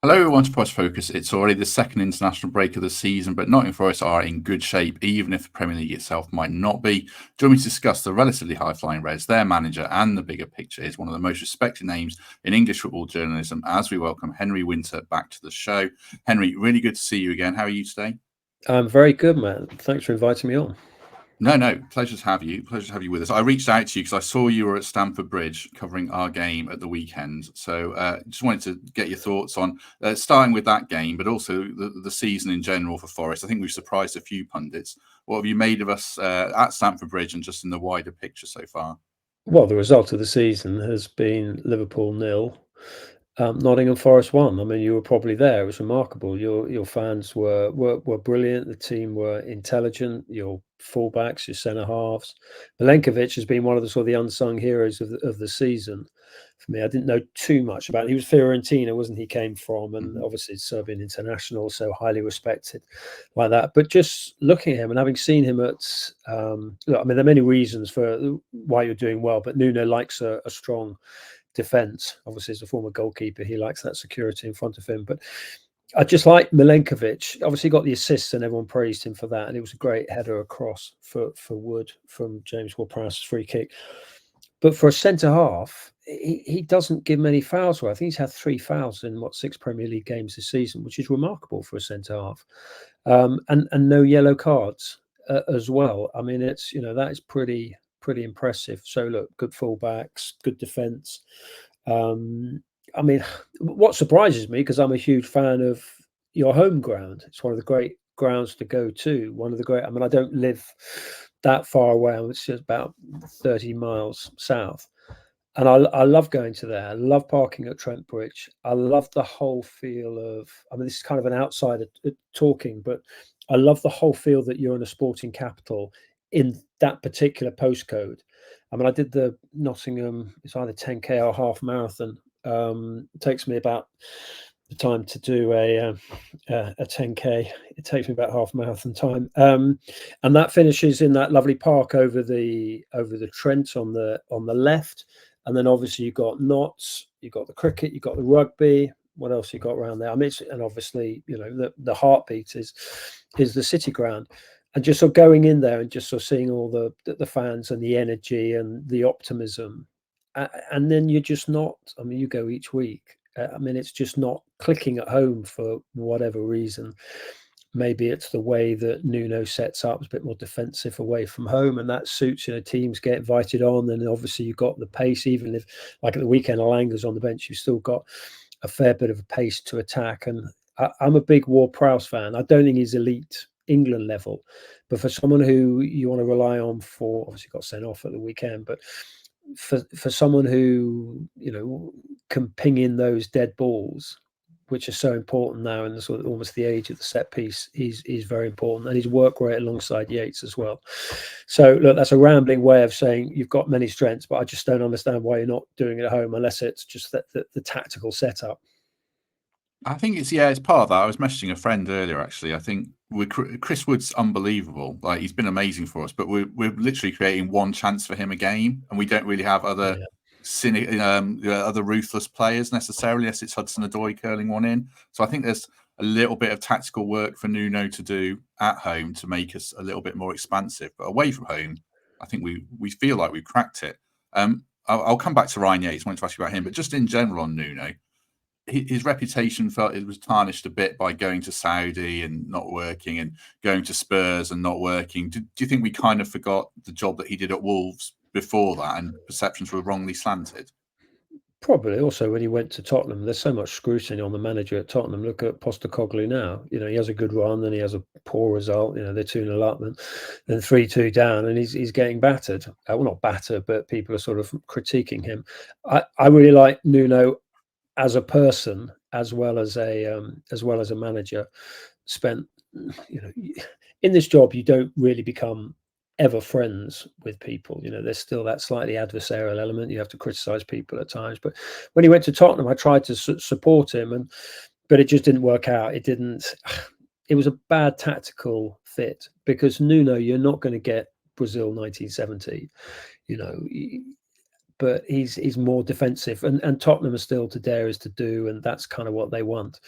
Hello, everyone to Post Focus. It's already the second international break of the season, but Nottingham Forest are in good shape, even if the Premier League itself might not be. Join me to discuss the relatively high-flying Reds, their manager, and the bigger picture is one of the most respected names in English football journalism as we welcome Henry Winter back to the show. Henry, really good to see you again. How are you today? I'm very good, man. Thanks for inviting me on. No, pleasure to have you. Pleasure to have you with us. I reached out to you because I saw you were at Stamford Bridge covering our game at the weekend. So just wanted to get your thoughts on starting with that game, but also the season in general for Forest. I think we've surprised a few pundits. What have you made of us at Stamford Bridge and just in the wider picture so far? Well, the result of the season has been Liverpool 0, Nottingham Forest 1. I mean, you were probably there. It was remarkable. Your fans were brilliant. The team were intelligent. Your fullbacks, your centre halves. Milenkovic has been one of the sort of the unsung heroes of the season for me. I didn't know too much about him. He was Fiorentina, wasn't he? Came from, and obviously Serbian international, so highly respected like that. But just looking at him and having seen him at, look, I mean, there are many reasons for why you're doing well, but Nuno likes a strong defence. Obviously, as a former goalkeeper, he likes that security in front of him. But I just like Milenkovic. Obviously, got the assists and everyone praised him for that. And it was a great header across for Wood from James Ward-Prowse's free kick. But for a centre half, he doesn't give many fouls away. I think he's had 3 fouls in 6 Premier League games this season, which is remarkable for a centre half, and no yellow cards as well. I mean, it's that is pretty impressive. So look, good fullbacks, good defence. I mean, what surprises me, because I'm a huge fan of your home ground. It's one of the great grounds to go to. One of the great. I mean, I don't live that far away. It's just about 30 miles south. And I love going to there. I love parking at Trent Bridge. I love the whole feel of, I mean, this is kind of an outsider talking, but I love the whole feel that you're in a sporting capital in that particular postcode. I mean, I did the Nottingham, it's either 10K or half marathon. It takes me about the time to do a 10K. It takes me about half marathon time, and that finishes in that lovely park over the Trent on the left. And then obviously you've got Notts, you've got the cricket, you've got the rugby. What else you got around there? I mean, and obviously, the heartbeat is the City ground. And just sort of going in there and just sort of seeing all the fans and the energy and the optimism. And then you're just not, I mean, you go each week. I mean, it's just not clicking at home for whatever reason. Maybe it's the way that Nuno sets up, it's a bit more defensive away from home, and that suits, teams get invited on. And obviously you've got the pace, even if, like at the weekend, Alanga's on the bench, you've still got a fair bit of a pace to attack. And I'm a big Ward-Prowse fan. I don't think he's elite England level, but for someone who you want to rely on for, obviously got sent off at the weekend, but for someone who can ping in those dead balls, which are so important now in the sort of almost the age of the set piece, he's very important, and his work rate alongside Yates as well. So look, that's a rambling way of saying you've got many strengths, but I just don't understand why you're not doing it at home, unless it's just that the tactical setup. I think it's part of that. I was messaging a friend earlier, actually. I think Chris Wood's unbelievable. Like, he's been amazing for us, but we're literally creating one chance for him a game, and we don't really have other other ruthless players necessarily, unless it's Hudson-Odoi curling one in. So I think there's a little bit of tactical work for Nuno to do at home to make us a little bit more expansive. But away from home, I think we feel like we've cracked it. I'll come back to Ryan Yates. I want to ask you about him, but just in general on Nuno, his reputation felt it was tarnished a bit by going to Saudi and not working, and going to Spurs and not working. Do you think we kind of forgot the job that he did at Wolves before that, and perceptions were wrongly slanted? Probably. Also, when he went to Tottenham, there's so much scrutiny on the manager at Tottenham. Look at Postecoglou now. He has a good run, then he has a poor result. They're 2-0 up, then 3-2 down, and he's getting battered. Well, not battered, but people are sort of critiquing him. I really like Nuno as a person, as well as a manager. Spent, in this job, you don't really become ever friends with people. There's still that slightly adversarial element. You have to criticize people at times. But when he went to Tottenham, I tried to support him, but it just didn't work out. It was a bad tactical fit, because Nuno, you're not going to get Brazil 1970. but he's more defensive, and Tottenham are still to dare is to do, and that's kind of what they want.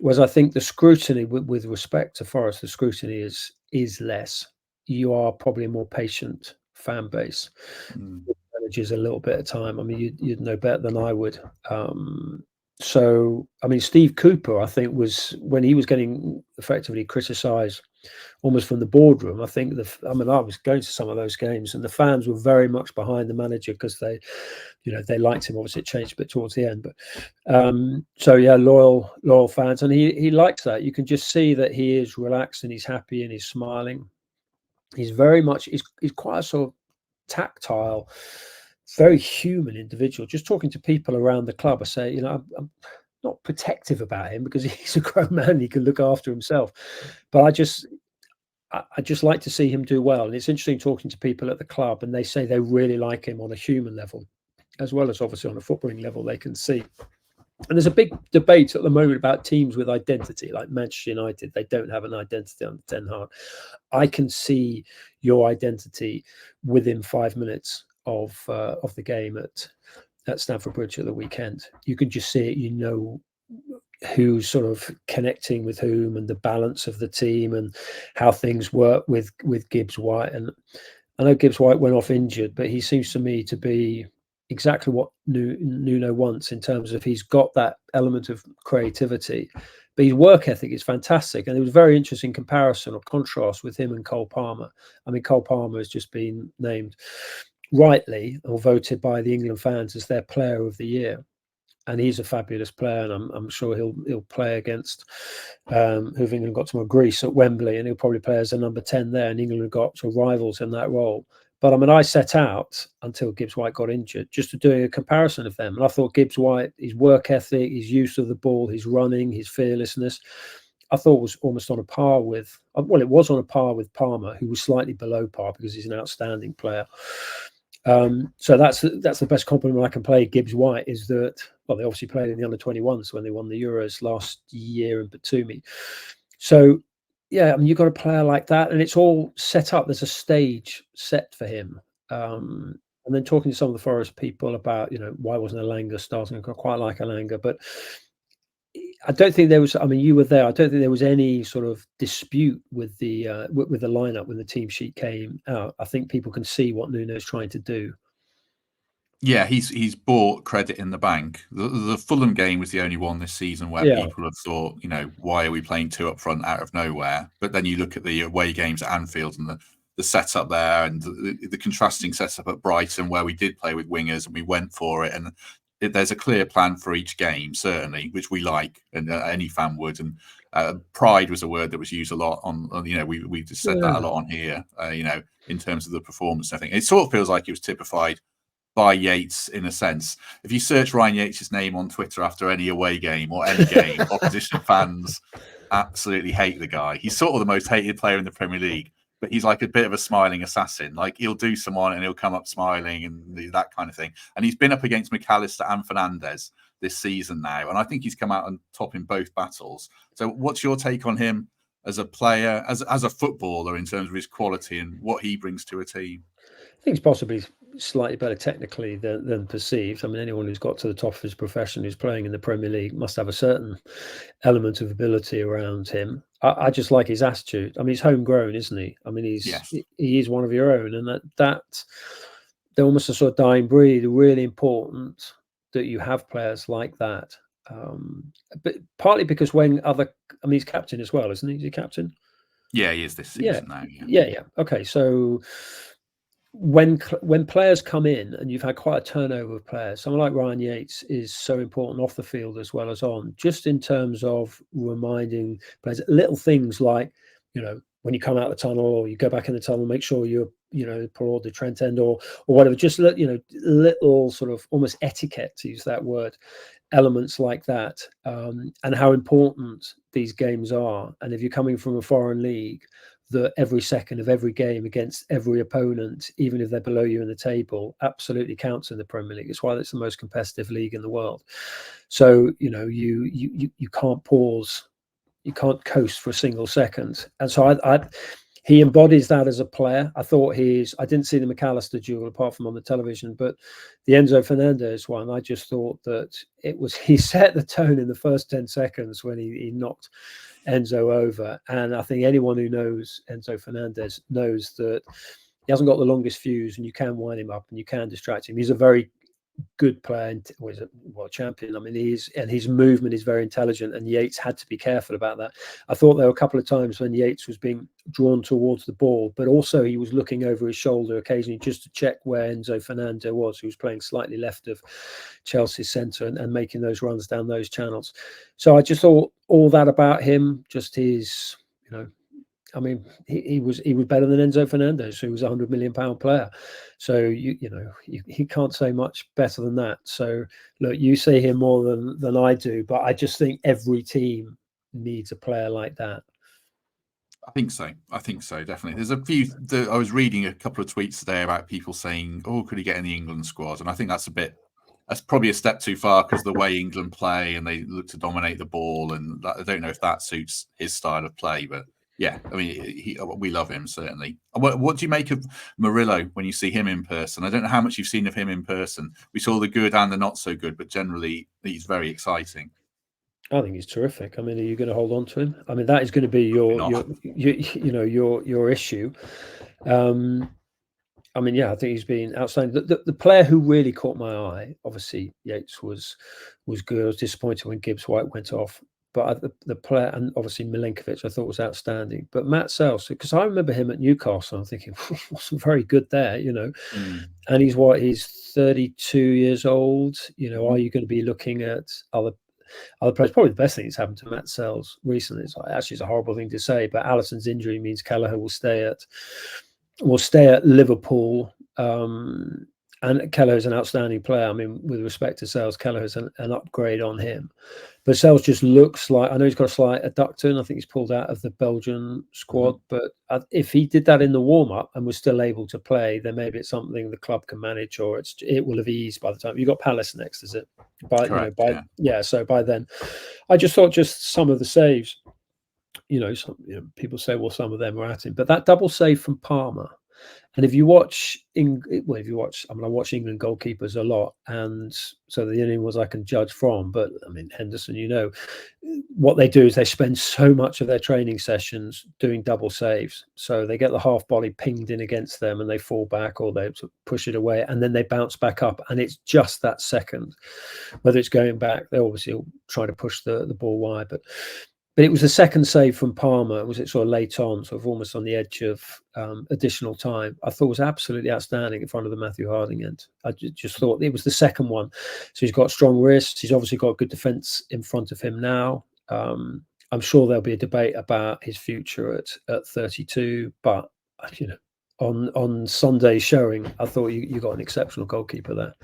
Whereas I think the scrutiny with respect to Forest, the scrutiny is less. You are probably a more patient fan base. Managers a little bit of time. I mean, you'd know better than I would. So, I mean, Steve Cooper, I think, was when he was getting effectively criticised almost from the boardroom. I think I was going to some of those games, and the fans were very much behind the manager because they liked him. Obviously, it changed a bit towards the end, but so yeah, loyal fans, and he likes that. You can just see that he is relaxed and he's happy and he's smiling. He's very much he's quite a sort of tactile, very human individual. Just talking to people around the club, I say, I'm not protective about him because he's a grown man. He can look after himself, but I just like to see him do well. And it's interesting talking to people at the club, and they say they really like him on a human level, as well as obviously on a footballing level. They can see. And there's a big debate at the moment about teams with identity, like Manchester United. They don't have an identity under Ten Hag. I can see your identity within 5 minutes of the game at Stamford Bridge at the weekend. You can just see it. You know who's sort of connecting with whom, and the balance of the team, and how things work with Gibbs White. And I know Gibbs White went off injured, but he seems to me to be exactly what Nuno wants in terms of he's got that element of creativity, but his work ethic is fantastic. And it was a very interesting comparison or contrast with him and Cole Palmer. I mean, Cole Palmer has just been named rightly or voted by the England fans as their player of the year. And he's a fabulous player, and I'm sure he'll play against who've England got tomorrow, Greece at Wembley, and he'll probably play as a number 10 there. And England have got sort of rivals in that role. But I mean, I set out until Gibbs White got injured just to do a comparison of them, and I thought Gibbs White, his work ethic, his use of the ball, his running, his fearlessness, I thought was almost on a par with. Well, it was on a par with Palmer, who was slightly below par because he's an outstanding player. So that's the best compliment I can pay Gibbs White is that. Well, they obviously played in the under-21s when they won the Euros last year in Batumi. So, yeah, I mean, you've got a player like that, and it's all set up. There's a stage set for him. And then talking to some of the Forest people about, why wasn't Elanga starting? I quite like Elanga, but I don't think there was. I mean, you were there. I don't think there was any sort of dispute with the lineup when the team sheet came out. I think people can see what Nuno's trying to do. Yeah, he's bought credit in the bank. The Fulham game was the only one this season where people have thought, why are we playing two up front out of nowhere? But then you look at the away games at Anfield and the setup there, and the contrasting setup at Brighton where we did play with wingers and we went for it. And there's a clear plan for each game, certainly, which we like, and any fan would. And pride was a word that was used a lot on we just said that a lot on here, in terms of the performance. I think it sort of feels like it was typified by Yates in a sense. If you search Ryan Yates' name on Twitter after any away game or any game, opposition fans absolutely hate the guy. He's sort of the most hated player in the Premier League, but he's like a bit of a smiling assassin. Like he'll do someone and he'll come up smiling and that kind of thing. And he's been up against McAllister and Fernandes this season now, and I think he's come out on top in both battles. So what's your take on him as a player, as a footballer, in terms of his quality and what he brings to a team? I think he's possibly slightly better technically than perceived. I mean, anyone who's got to the top of his profession who's playing in the Premier League must have a certain element of ability around him. I just like his attitude. I mean, he's homegrown, isn't he? I mean, he is one of your own, and that they're almost a sort of dying breed. Really important that you have players like that. But partly because he's captain as well, isn't he? Is he captain? Yeah, he is this season now. Yeah. Okay, so when players come in and you've had quite a turnover of players, someone like Ryan Yates is so important off the field as well as on, just in terms of reminding players little things like, when you come out of the tunnel or you go back in the tunnel, make sure you're, pour the Trent end or whatever, just little sort of almost etiquette, to use that word, elements like that, and how important these games are. And if you're coming from a foreign league, that every second of every game against every opponent, even if they're below you in the table, absolutely counts in the Premier League. It's why it's the most competitive league in the world. So, you can't pause, you can't coast for a single second. And so he embodies that as a player. I thought I didn't see the McAllister duel apart from on the television, but the Enzo Fernandez one, I just thought that he set the tone in the first 10 seconds when he knocked Enzo over. And I think anyone who knows Enzo Fernandez knows that he hasn't got the longest fuse, and you can wind him up and you can distract him. He's a very good player, and was a world champion. I mean, his movement is very intelligent, and Yates had to be careful about that. I thought there were a couple of times when Yates was being drawn towards the ball, but also he was looking over his shoulder occasionally just to check where Enzo Fernandez was, who was playing slightly left of Chelsea's centre and making those runs down those channels. So I just thought all that about him, just his, I mean, he was better than Enzo Fernandez, who was a £100 million player. So you can't say much better than that. So look, you see him more than I do, but I just think every team needs a player like that. I think so, definitely. There's a few. I was reading a couple of tweets today about people saying, "Oh, could he get in the England squad?" And I think that's probably a step too far, because the way England play and they look to dominate the ball, and I don't know if that suits his style of play, but. Yeah, I mean, we love him, certainly. What do you make of Murillo when you see him in person? I don't know how much you've seen of him in person. We saw the good and the not so good, but generally he's very exciting. I think he's terrific. I mean, are you going to hold on to him? I mean, that is going to be your issue. I mean, yeah, I think he's been outstanding. The player who really caught my eye, obviously, Yates was good. I was disappointed when Gibbs White went off. But the player, and obviously Milenkovic, I thought was outstanding. But Matt Sells, because I remember him at Newcastle, I'm thinking, wasn't very good there, And he's 32 years old. Are you going to be looking at other players? Probably the best thing that's happened to Matt Sells recently. It's a horrible thing to say, but Alisson's injury means Kelleher will stay at Liverpool. And Kelleher is an outstanding player. I mean, with respect to Sells, Kelleher is an upgrade on him. But Sells just looks like, I know he's got a slight adductor, and I think he's pulled out of the Belgian squad. But if he did that in the warm-up and was still able to play, then maybe it's something the club can manage, or it will have eased by the time. You've got Palace next, is it? Correct, so by then, I just thought just some of the saves, people say, well, some of them were at him. But that double save from Palmer, and if you watch, I watch England goalkeepers a lot, and so the only ones I can judge from. But I mean, Henderson, what they do is they spend so much of their training sessions doing double saves. So they get the half volley pinged in against them, and they fall back, or they push it away, and then they bounce back up, and it's just that second. Whether it's going back, they obviously try to push the ball wide, but it was the second save from Palmer. Was it sort of late on, sort of almost on the edge of additional time? I thought was absolutely outstanding in front of the Matthew Harding end. I just thought it was the second one. So he's got strong wrists. He's obviously got good defence in front of him now. I'm sure there'll be a debate about his future at 32, but on Sunday's showing, I thought you got an exceptional goalkeeper there.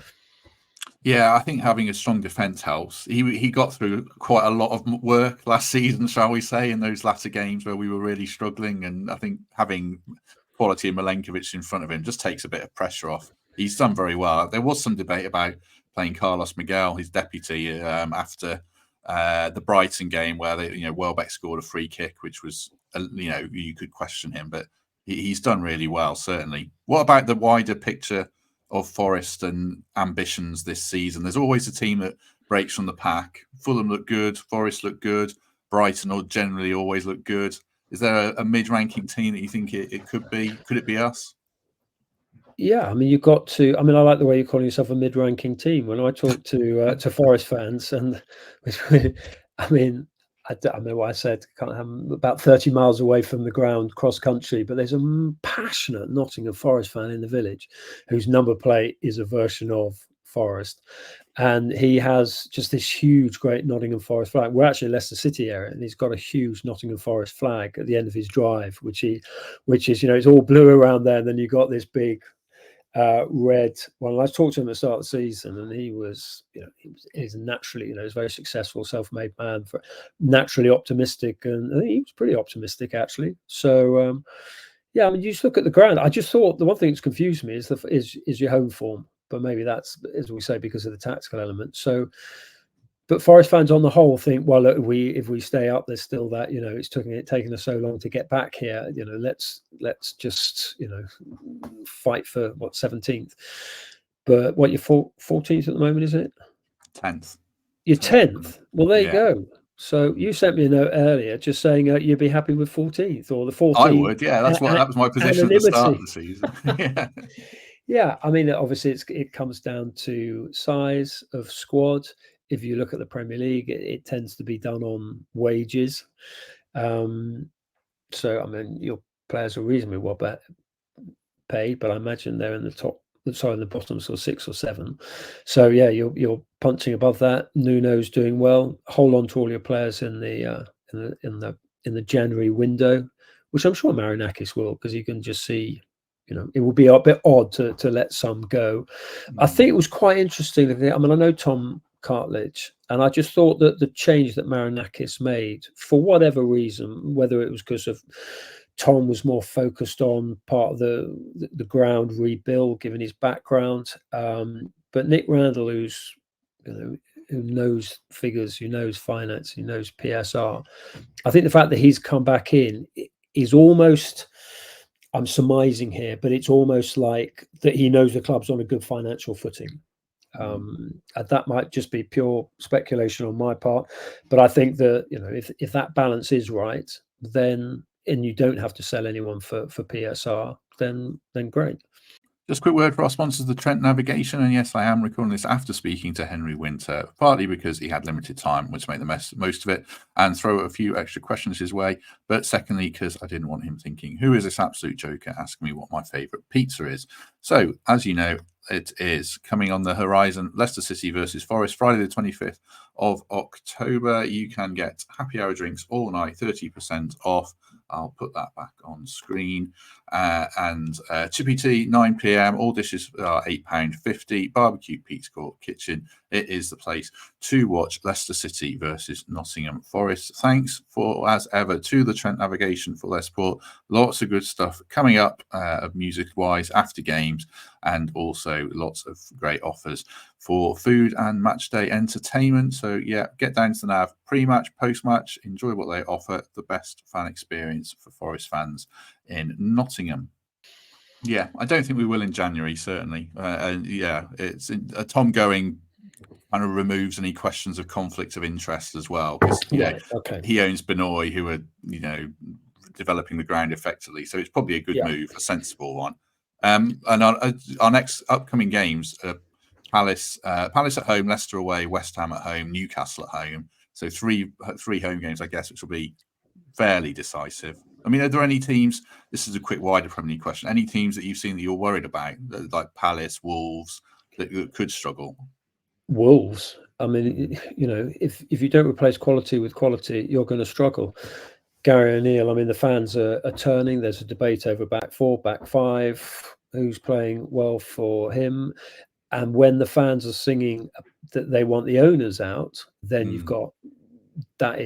Yeah, I think having a strong defence helps. He got through quite a lot of work last season, shall we say, in those latter games where we were really struggling. And I think having quality of Milenkovic in front of him just takes a bit of pressure off. He's done very well. There was some debate about playing Carlos Miguel, his deputy, after the Brighton game where Welbeck scored a free kick, which was you could question him, but he's done really well, certainly. What about the wider picture of Forest and ambitions this season? There's always a team that breaks from the pack. Fulham look good, Forest look good, Brighton will generally always look good. Is there a mid-ranking team that you think it could be? Could it be us? Yeah, I mean, you've got to. I mean, I like the way you're calling yourself a mid-ranking team. When I talk to Forest fans, and I mean, I remember what I said. I'm about 30 miles away from the ground, cross country, but there's a passionate Nottingham Forest fan in the village, whose number plate is a version of Forest, and he has just this huge, great Nottingham Forest flag. We're actually Leicester City area, and he's got a huge Nottingham Forest flag at the end of his drive, which is it's all blue around there, and then you got this big red. Well, I talked to him at the start of the season, and he was naturally, he's a very successful, self-made man, naturally optimistic, and I think he was pretty optimistic actually. So, yeah, I mean, you just look at the ground. I just thought the one thing that's confused me is your home form, but maybe that's, as we say, because of the tactical element. So, But Forest fans on the whole think, well, look, if we stay up, there's still that, you know, it's taking us so long to get back here. You know, let's just, you know, fight for what, 17th. But what, you're 14th at the moment, is it? 10th. You're 10th. Well, there you Yeah, go. So you sent me a note earlier just saying you'd be happy with 14th or the I 14th would. Yeah, that was my position at the start of the anonymity. season. Yeah. Yeah, I mean, obviously, it comes down to size of squad. If you look at the Premier League, it tends to be done on wages. Um, so, I mean, your players are reasonably well paid, but I imagine they're in the top, sorry, in the bottom, sort of 6 or 7. So, yeah, you're punching above that. Nuno's doing well. Hold on to all your players in the January window, which I'm sure Marinakis will, because you can just see, you know, it would be a bit odd to let some go. I think it was quite interesting. I mean, I know Tom Cartledge, and I just thought that the change that Marinakis made, for whatever reason, whether it was because of Tom was more focused on part of the ground rebuild, given his background, but Nick Randall, who's, you know, who knows figures, who knows finance, who knows PSR, I think the fact that he's come back in is almost, I'm surmising here, but it's almost like that he knows the club's on a good financial footing. That might just be pure speculation on my part, but I think that, you know, if that balance is right, then, and you don't have to sell anyone for PSR, then great. Just a quick word for our sponsors, the Trent Navigation. And yes, I am recording this after speaking to Henry Winter, partly because he had limited time, which made the most of it, and throw a few extra questions his way. But secondly, because I didn't want him thinking, who is this absolute joker asking me what my favourite pizza is? So, as you know, it is coming on the horizon, Leicester City versus Forest, Friday the 25th of October. You can get happy hour drinks all night, 30% off. I'll put that back on screen. And chippy tea, 9 p.m. All dishes are £8.50. Barbecue, Pete's Court Kitchen. It is the place to watch Leicester City versus Nottingham Forest. Thanks for, as ever, to the Trent Navigation for their support. Lots of good stuff coming up music-wise after games, and also lots of great offers for food and match day entertainment. So yeah, get down to the Nav pre-match, post-match, enjoy what they offer. The best fan experience for Forest fans in Nottingham. Yeah, I don't think we will in January, certainly. And yeah, it's Tom going kind of removes any questions of conflicts of interest as well, because Right. Okay. he owns Benoit, who are, you know, developing the ground effectively. So it's probably a good move, a sensible one. And our next upcoming games are Palace at home, Leicester away, West Ham at home, Newcastle at home. So three home games, I guess, which will be fairly decisive. I mean, are there any teams? This is a quick wider Premier League question. Any teams that you've seen that you're worried about, like Palace, Wolves, that could struggle? Wolves. I mean, you know, if you don't replace quality with quality, you're going to struggle. Gary O'Neill, I mean, the fans are turning. There's a debate over back 4, back 5, who's playing well for him. And when the fans are singing that they want the owners out, then you've got, that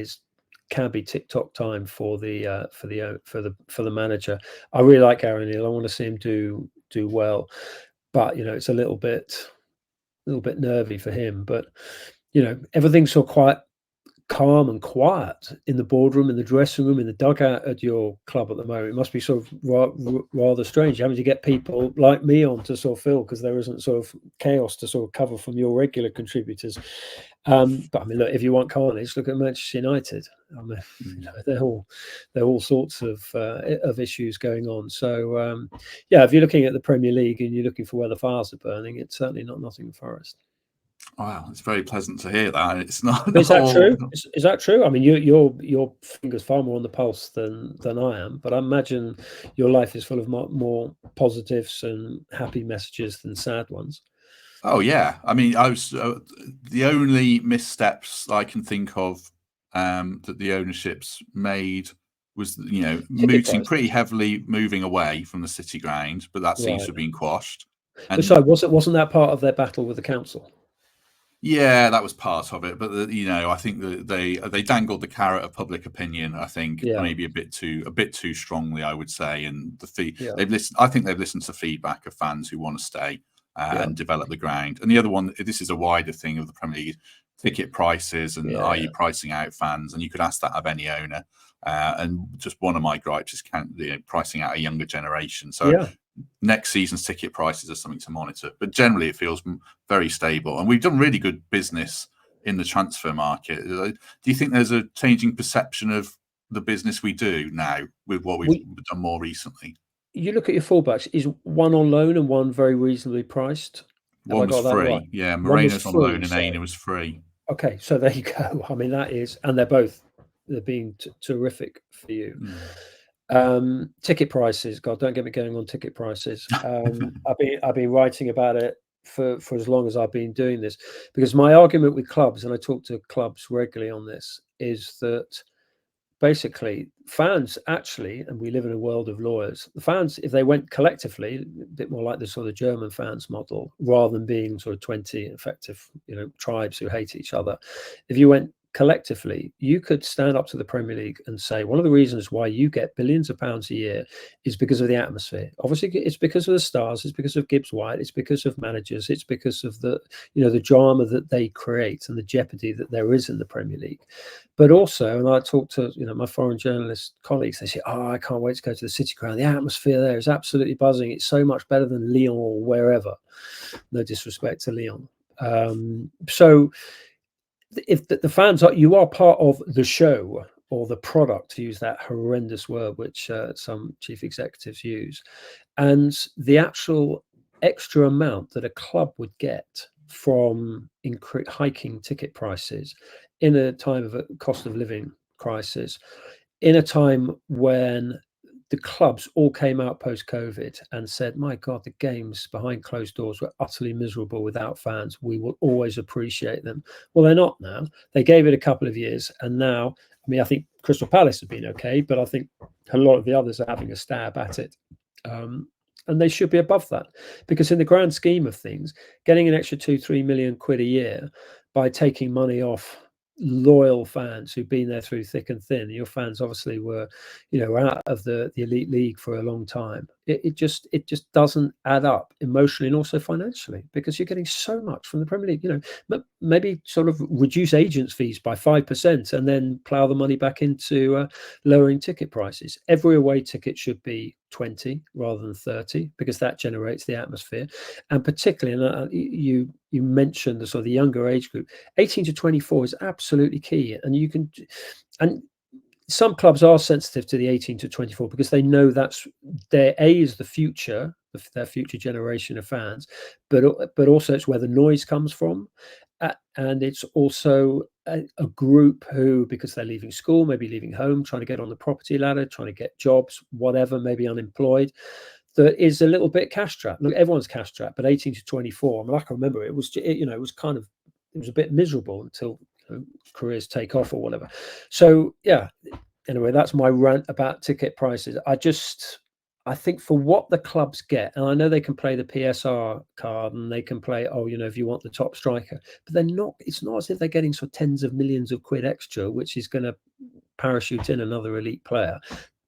can be TikTok time for the manager. I really like Gary O'Neill. I want to see him do well, but you know, it's a little bit nervy for him. But you know, everything's so quite calm and quiet in the boardroom, in the dressing room, in the dugout at your club at the moment. It must be sort of rather strange having to get people like me on to sort of fill, because there isn't sort of chaos to sort of cover from your regular contributors. But I mean, look, if you want carnage, look at Manchester United. I mean, you know, they're all sorts of issues going on. So yeah, if you're looking at the Premier League and you're looking for where the fires are burning, it's certainly not Nottingham Forest. Wow, it's very pleasant to hear that. It's not. Is that true? Is that true? I mean, your finger's far more on the pulse than I am, but I imagine your life is full of more positives and happy messages than sad ones. Oh yeah, I mean, I was the only missteps I can think of that the ownerships made was, you know, Ticket mooting prices. pretty heavily, moving away from the city ground, but that seems to Right. have been quashed. But And so wasn't that part of their battle with the council? yeah, that was part of it. But you know, I think that they dangled the carrot of public opinion. I think Yeah. maybe a bit too strongly, I would say. And Yeah. they've listened. I think they've listened to feedback of fans who want to stay Yeah. and develop the ground. And the other one, this is a wider thing of the Premier League. ticket prices and are you pricing out fans? And you could ask that of any owner. And just one of my gripes is pricing out a younger generation. So next season's ticket prices are something to monitor. But generally, it feels very stable. And we've done really good business in the transfer market. Do you think there's a changing perception of the business we do now with what we've done more recently? You look at your fullbacks, is one on loan and one very reasonably priced? Have I One was got that right? free. Yeah, One was Moreno's on free, loan and sorry. Aina was free. Okay, so there you go. I mean, that is, and they're being terrific for you. Ticket prices, God, don't get me going on ticket prices. I've been writing about it for as long as I've been doing this, because my argument with clubs, and I talk to clubs regularly on this, is that basically fans actually, and we live in a world of lawyers, the fans, if they went collectively, a bit more like the sort of German fans model, rather than being sort of 20 effective, tribes who hate each other, if you went collectively, you could stand up to the Premier League and say one of the reasons why you get billions of pounds a year is because of the atmosphere. Obviously, it's because of the stars, it's because of Gibbs White, it's because of managers, it's because of the the drama that they create and the jeopardy that there is in the Premier League. But also, and I talk to my foreign journalist colleagues, they say, "Oh, I can't wait to go to the City Ground. The atmosphere there is absolutely buzzing. It's so much better than Lyon or wherever." No disrespect to Lyon. So if the fans are, you are part of the show or the product, to use that horrendous word which some chief executives use, and the actual extra amount that a club would get from hiking ticket prices in a time of a cost of living crisis, in a time when the clubs all came out post-COVID and said, "My God, the games behind closed doors were utterly miserable without fans. We will always appreciate them." Well, they're not now. They gave it a couple of years, and now, I mean, I think Crystal Palace have been okay, but I think a lot of the others are having a stab at it. And they should be above that, because in the grand scheme of things, getting an extra 2-3 million quid a year by taking money off loyal fans who've been there through thick and thin. Your fans obviously were, out of the elite league for a long time. It just doesn't add up emotionally and also financially, because you're getting so much from the Premier League. Maybe sort of reduce agents' fees by 5% and then plough the money back into lowering ticket prices. Every away ticket should be 20 rather than 30, because that generates the atmosphere. And particularly, and you mentioned the sort of the younger age group, 18 to 24 is absolutely key. And some clubs are sensitive to the 18 to 24 because they know that's their is the future, their future generation of fans, but also it's where the noise comes from. And it's also a group who, because they're leaving school, maybe leaving home, trying to get on the property ladder, trying to get jobs, whatever, maybe unemployed, that is a little bit cash strapped. Look, everyone's cash strapped, but 18 to 24, I mean, I can remember it was a bit miserable until careers take off or whatever. So yeah, anyway, that's my rant about ticket prices. I think for what the clubs get, and I know they can play the PSR card and they can play, if you want the top striker, but it's not as if they're getting sort of tens of millions of quid extra, which is going to parachute in another elite player.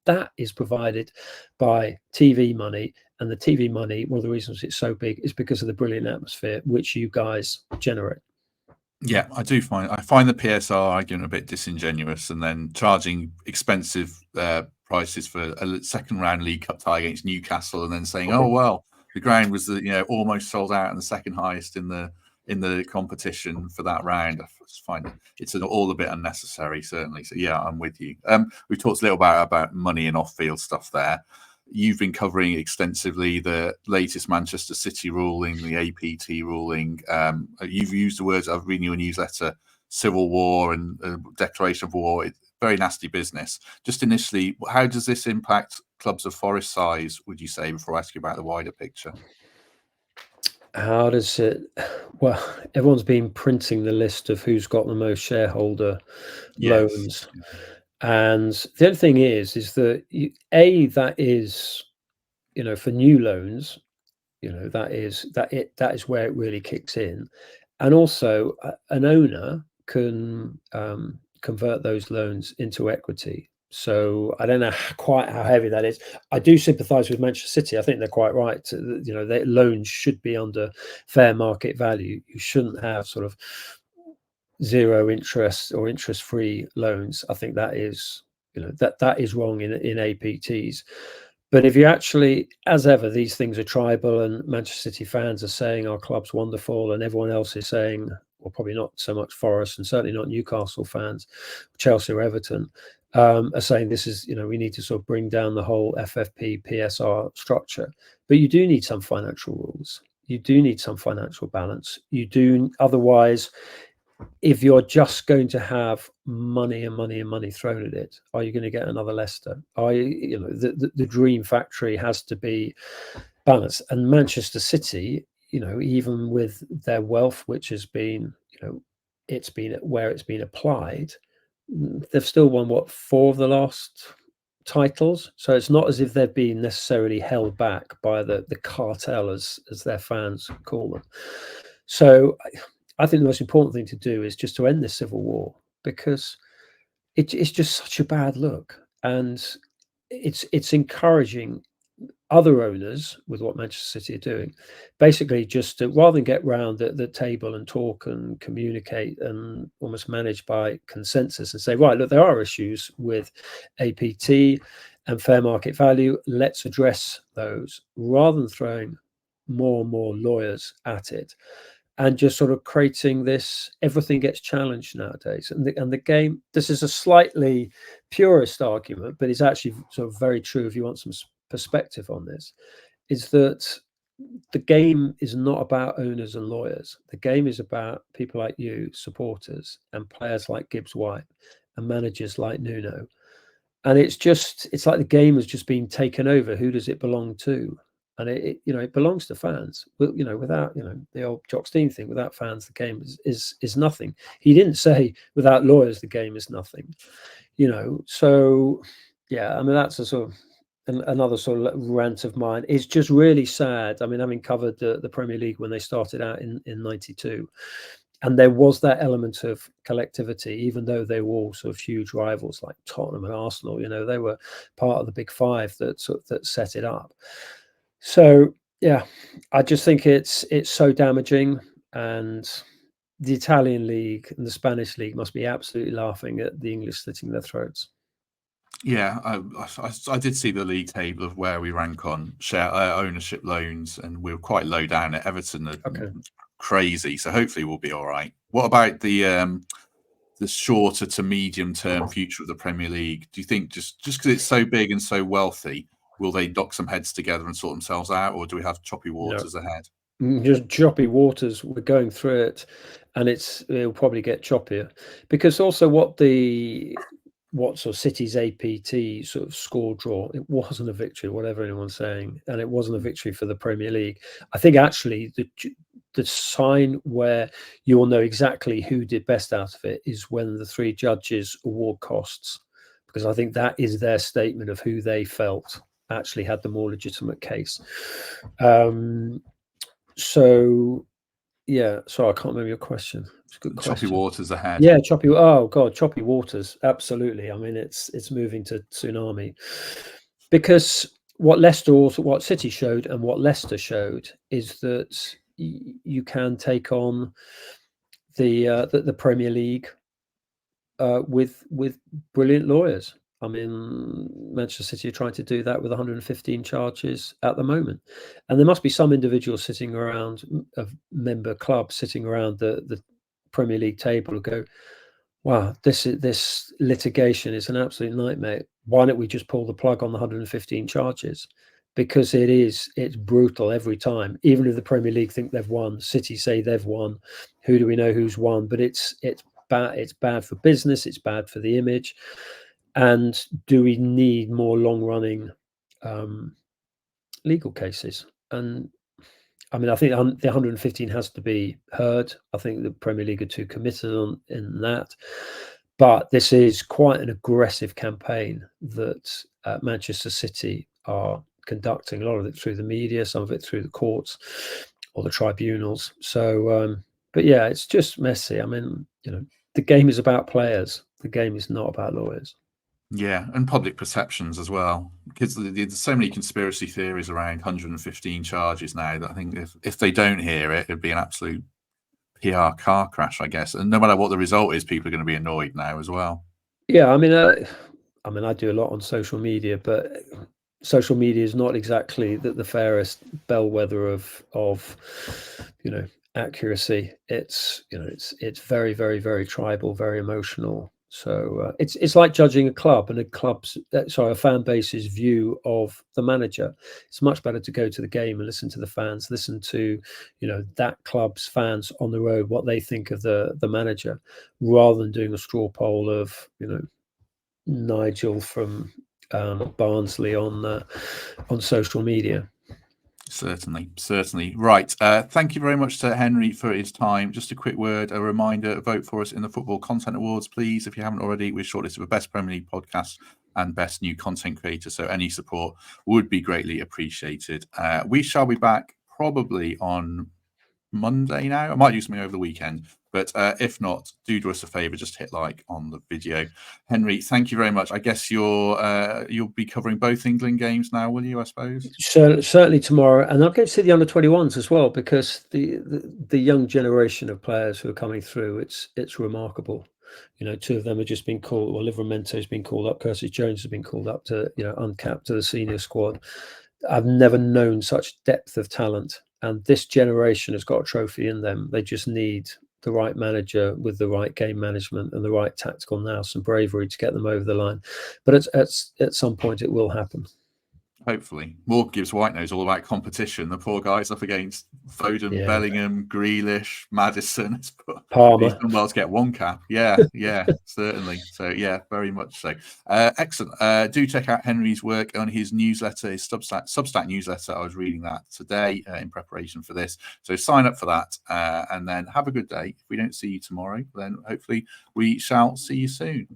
That is provided by TV money, and the TV money, one of the reasons it's so big is because of the brilliant atmosphere which you guys generate. Yeah, I find the PSR argument a bit disingenuous, and then charging expensive prices for a second round League Cup tie against Newcastle, and then saying, "Oh well, the ground was almost sold out and the second highest in the competition for that round." I just find it's all a bit unnecessary, certainly. So yeah, I'm with you. We talked a little about money and off-field stuff there. You've been covering extensively the latest Manchester City ruling, the APT ruling. You've used the words, I've read your newsletter, civil war and declaration of war. It's very nasty business. Just initially, how does this impact clubs of Forest size, would you say, before I ask you about the wider picture? How does it? Well, everyone's been printing the list of who's got the most shareholder loans. And the other thing is that that is, for new loans, that is where it really kicks in. And also an owner can convert those loans into equity. So I don't know quite how heavy that is. I do sympathise with Manchester City. I think they're quite right. Their loans should be under fair market value. You shouldn't have sort of zero interest or interest-free loans. I think that is, that is wrong in APTs. But if you actually, as ever, these things are tribal, and Manchester City fans are saying our club's wonderful, and everyone else is saying, well, probably not so much Forest, and certainly not Newcastle fans, Chelsea or Everton, are saying this is, we need to sort of bring down the whole FFP PSR structure. But you do need some financial rules. You do need some financial balance. You do, otherwise, if you're just going to have money and money and money thrown at it, are you going to get another Leicester? Are you, the dream factory has to be balanced. And Manchester City, even with their wealth, which has been, it's been where it's been applied, they've still won 4 of the last titles. So it's not as if they've been necessarily held back by the cartel, as their fans call them. So I think the most important thing to do is just to end this civil war, because it's just such a bad look, and it's encouraging other owners, with what Manchester City are doing, basically just to, rather than get round the table and talk and communicate and almost manage by consensus and say, right, look, there are issues with APT and fair market value, let's address those, rather than throwing more and more lawyers at it, and just sort of creating this, everything gets challenged nowadays. And the game, this is a slightly purist argument, but it's actually sort of very true if you want some perspective on this, is that the game is not about owners and lawyers. The game is about people like you, supporters, and players like Gibbs White, and managers like Nuno. And it's like the game has just been taken over. Who does it belong to? And it belongs to fans. But without the old Jock Stein thing, without fans, the game is nothing. He didn't say without lawyers the game is nothing. So yeah, I mean, that's a sort of another sort of rant of mine. It's just really sad. I mean, having covered the Premier League when they started out in '92, and there was that element of collectivity, even though they were all sort of huge rivals like Tottenham and Arsenal. They were part of the big five that set it up. So yeah, I just think it's so damaging, and the Italian league and the Spanish league must be absolutely laughing at the English slitting their throats. Yeah, I did see the league table of where we rank on share ownership loans, and we're quite low down at Everton. Okay. Crazy. So hopefully we'll be all right. What about the shorter to medium term future of the Premier League? Do you think just because it's so big and so wealthy, will they dock some heads together and sort themselves out, or do we have choppy waters ahead? Just choppy waters. We're going through it, and it'll probably get choppier, because also what sort of City's APT sort of score draw, it wasn't a victory, whatever anyone's saying, and it wasn't a victory for the Premier League. I think actually the sign where you will know exactly who did best out of it is when the 3 judges award costs, because I think that is their statement of who they felt actually had the more legitimate case. So yeah, sorry, I can't remember your question. It's a good question. Choppy waters ahead. Yeah, choppy. Oh God, choppy waters. Absolutely. I mean, it's moving to tsunami, because what City showed and what Leicester showed is that you can take on the Premier League with brilliant lawyers. I mean, Manchester City are trying to do that with 115 charges at the moment, and there must be some individuals sitting around, of member clubs sitting around the Premier League table, who go, "Wow, this litigation is an absolute nightmare. Why don't we just pull the plug on the 115 charges?" Because it's brutal every time. Even if the Premier League think they've won, City say they've won. Who do we know who's won? But it's bad. It's bad for business. It's bad for the image. And do we need more long-running legal cases? And I mean, I think the 115 has to be heard. I think the Premier League are too committed in that. But this is quite an aggressive campaign that Manchester City are conducting. A lot of it through the media, some of it through the courts or the tribunals. So, but yeah, it's just messy. I mean, the game is about players. The game is not about lawyers. Yeah, and public perceptions as well, because there's so many conspiracy theories around 115 charges now that I think if they don't hear it, it'd be an absolute PR car crash, I guess. And no matter what the result is, people are going to be annoyed now as well. Yeah, I mean, I do a lot on social media, but social media is not exactly the fairest bellwether of accuracy. It's it's very, very, very tribal, very emotional. So it's like judging a club and a fan base's view of the manager. It's much better to go to the game and listen to the fans, listen to that club's fans on the road, what they think of the manager, rather than doing a straw poll of Nigel from Barnsley on social media. Certainly. Right. Thank you very much to Henry for his time. Just a quick word, a reminder, vote for us in the Football Content Awards, please. If you haven't already, we're shortlisted for Best Premier League Podcast and Best New Content Creator. So any support would be greatly appreciated. We shall be back probably on Monday now. I might do something over the weekend, but if not, do us a favor, just hit like on the video. Henry, thank you very much. I guess you'll be covering both England games now, will you? I suppose. Certainly tomorrow, and I'll go to see the under-21s as well, because the young generation of players who are coming through, it's remarkable. Two of them have just been called. Well, Livermento's been called up. Curtis Jones has been called up to uncapped to the senior squad. I've never known such depth of talent, and this generation has got a trophy in them. They just need the right manager with the right game management and the right tactical nous and bravery to get them over the line. But at some point it will happen. Hopefully. Morgan Gibbs White knows all about competition. The poor guy's up against Foden, Bellingham, Grealish, Maddison. Palmer. He's done well to get one cap. Yeah, certainly. So, yeah, very much so. Excellent. Do check out Henry's work on his newsletter, his Substack newsletter. I was reading that today in preparation for this. So sign up for that and then have a good day. If we don't see you tomorrow, then hopefully we shall see you soon.